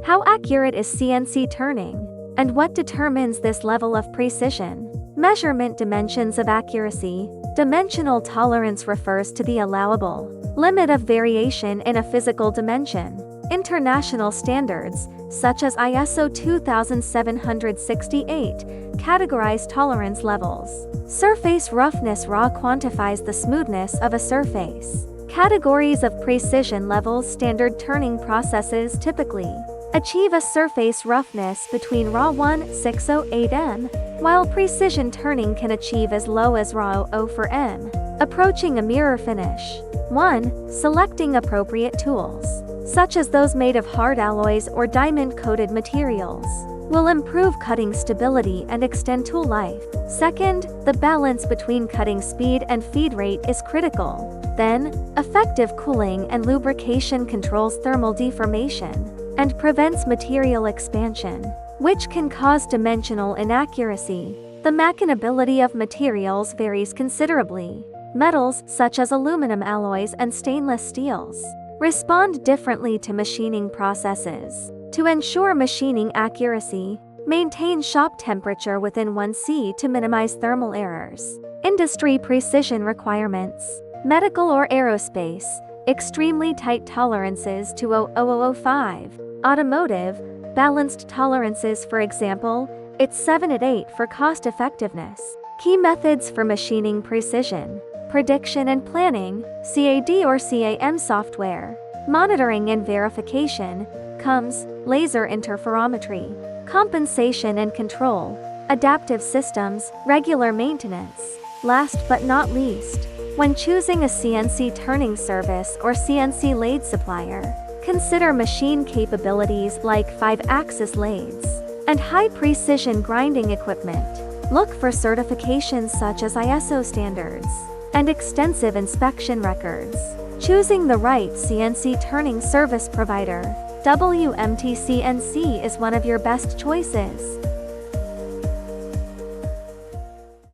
How accurate is CNC turning? And what determines this level of precision? Measurement dimensions of accuracy. Dimensional tolerance refers to the allowable limit of variation in a physical dimension. International standards, such as ISO 2768, categorize tolerance levels. Surface roughness (RAW) quantifies the smoothness of a surface. Categories of precision levels. Standard turning processes typically achieve a surface roughness between RAW 1608 m, while precision turning can achieve as low as RAW 04 m. Approaching a mirror finish. 1. Selecting appropriate tools, such as those made of hard alloys or diamond-coated materials, will improve cutting stability and extend tool life. Second, the balance between cutting speed and feed rate is critical. Then, effective cooling and lubrication controls thermal deformation and prevents material expansion, which can cause dimensional inaccuracy. The machinability of materials varies considerably. Metals, such as aluminum alloys and stainless steels, respond differently to machining processes. To ensure machining accuracy, maintain shop temperature within 1°C to minimize thermal errors. Industry precision requirements. Medical or aerospace, extremely tight tolerances to 00005. Automotive, balanced tolerances, for example, it's 7/8 for cost effectiveness. Key methods for machining precision. Prediction and planning, CAD or CAM software. Monitoring and verification, CUMS, laser interferometry. Compensation and control, adaptive systems, regular maintenance. Last but not least, when choosing a CNC turning service or CNC lathe supplier, consider machine capabilities like 5-axis lathes and high-precision grinding equipment. Look for certifications such as ISO standards and extensive inspection records. Choosing the right CNC turning service provider, WMT CNC, is one of your best choices.